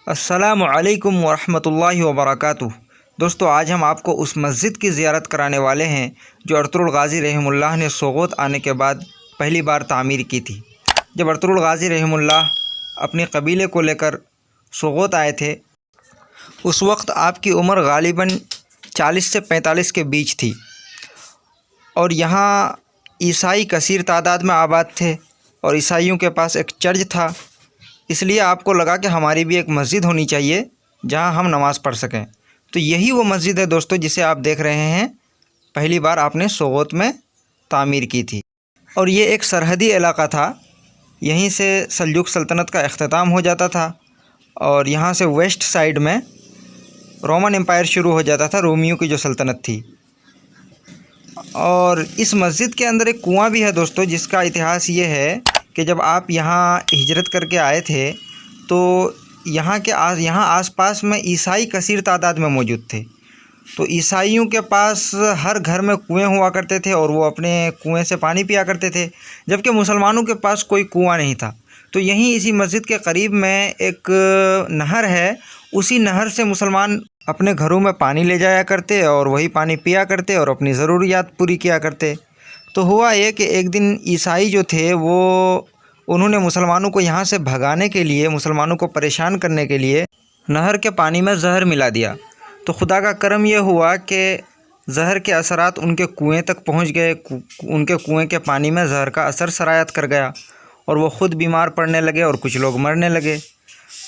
السلام علیکم ورحمۃ اللہ وبرکاتہ۔ دوستو، آج ہم آپ کو اس مسجد کی زیارت کرانے والے ہیں جو ارطغرل غازی رحمہ اللہ نے سوغوت آنے کے بعد پہلی بار تعمیر کی تھی۔ جب ارطغرل غازی رحمہ اللہ اپنے قبیلے کو لے کر سوغوت آئے تھے، اس وقت آپ کی عمر غالباً 40 سے 45 کے بیچ تھی، اور یہاں عیسائی کثیر تعداد میں آباد تھے اور عیسائیوں کے پاس ایک چرچ تھا۔ اس لیے آپ کو لگا کہ ہماری بھی ایک مسجد ہونی چاہیے جہاں ہم نماز پڑھ سکیں۔ تو یہی وہ مسجد ہے دوستو جسے آپ دیکھ رہے ہیں، پہلی بار آپ نے سوغوت میں تعمیر کی تھی، اور یہ ایک سرحدی علاقہ تھا۔ یہیں سے سلجوق سلطنت کا اختتام ہو جاتا تھا، اور یہاں سے ویسٹ سائیڈ میں رومن امپائر شروع ہو جاتا تھا، رومیوں کی جو سلطنت تھی۔ اور اس مسجد کے اندر ایک کنواں بھی ہے دوستو، جس کا اتہاس یہ ہے کہ جب آپ یہاں ہجرت کر کے آئے تھے تو یہاں آس پاس میں عیسائی کثیر تعداد میں موجود تھے۔ تو عیسائیوں کے پاس ہر گھر میں کنویں ہوا کرتے تھے، اور وہ اپنے کنویں سے پانی پیا کرتے تھے، جبکہ مسلمانوں کے پاس کوئی کنواں نہیں تھا۔ تو یہیں اسی مسجد کے قریب میں ایک نہر ہے، اسی نہر سے مسلمان اپنے گھروں میں پانی لے جایا کرتے اور وہی پانی پیا کرتے اور اپنی ضروریات پوری کیا کرتے۔ تو ہوا یہ کہ ایک دن عیسائی جو تھے انہوں نے مسلمانوں کو یہاں سے بھگانے کے لیے، مسلمانوں کو پریشان کرنے کے لیے نہر کے پانی میں زہر ملا دیا۔ تو خدا کا کرم یہ ہوا کہ زہر کے اثرات ان کے کنویں تک پہنچ گئے، ان کے کنویں کے پانی میں زہر کا اثر سرایت کر گیا، اور وہ خود بیمار پڑنے لگے اور کچھ لوگ مرنے لگے۔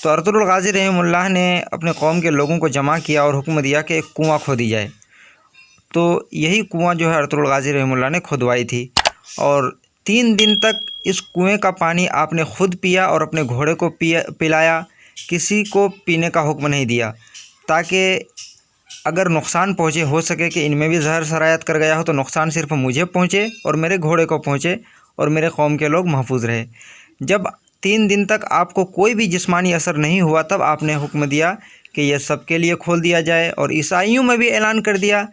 تو ارطغرل غازی رحمہ اللہ نے اپنے قوم کے لوگوں کو جمع کیا اور حکم دیا کہ ایک کنواں کھودی جائے۔ تو یہی کنواں جو ہے ارطغرل غازی رحمہ اللہ نے کھودوائی تھی، اور 3 دن تک اس کنویں کا پانی آپ نے خود پیا اور اپنے گھوڑے کو پلایا، کسی کو پینے کا حکم نہیں دیا، تاکہ اگر نقصان پہنچے، ہو سکے کہ ان میں بھی زہر سرایت کر گیا ہو تو نقصان صرف مجھے پہنچے اور میرے گھوڑے کو پہنچے اور میرے قوم کے لوگ محفوظ رہے۔ جب 3 دن تک آپ کو کوئی بھی جسمانی اثر نہیں ہوا، تب آپ نے حکم دیا کہ یہ سب کے لیے کھول دیا جائے، اور عیسائیوں میں بھی اعلان کر دیا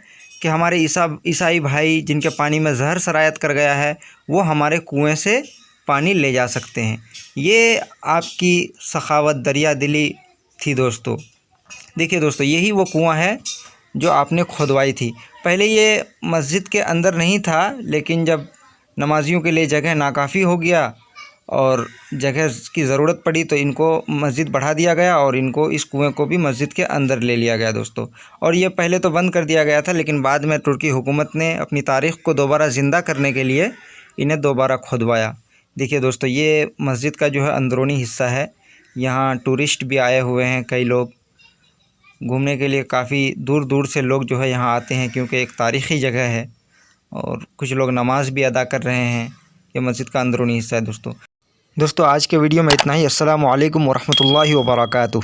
کہ ہمارے عیسائی بھائی جن کے پانی میں زہر سرایت کر گیا ہے، وہ ہمارے کنویں سے پانی لے جا سکتے ہیں۔ یہ آپ کی سخاوت، دریا دلی تھی دوستو۔ دیکھیے دوستو، یہی وہ کنواں ہے جو آپ نے کھودوائی تھی۔ پہلے یہ مسجد کے اندر نہیں تھا، لیکن جب نمازیوں کے لیے جگہ ناکافی ہو گیا اور جگہ کی ضرورت پڑی تو ان کو مسجد بڑھا دیا گیا، اور ان کو اس کنویں کو بھی مسجد کے اندر لے لیا گیا دوستو۔ اور یہ پہلے تو بند کر دیا گیا تھا، لیکن بعد میں ترکی حکومت نے اپنی تاریخ کو دوبارہ زندہ کرنے کے لیے انہیں دوبارہ کھودوایا۔ دیکھیے دوستو، یہ مسجد کا جو ہے اندرونی حصہ ہے۔ یہاں ٹورسٹ بھی آئے ہوئے ہیں، کئی لوگ گھومنے کے لیے کافی دور دور سے لوگ جو ہے یہاں آتے ہیں، کیونکہ ایک تاریخی جگہ ہے، اور کچھ لوگ نماز بھی ادا کر رہے ہیں۔ یہ مسجد کا اندرونی حصہ ہے دوستو۔ آج کے ویڈیو میں اتنا ہی۔ السلام علیکم ورحمۃ اللہ وبرکاتہ۔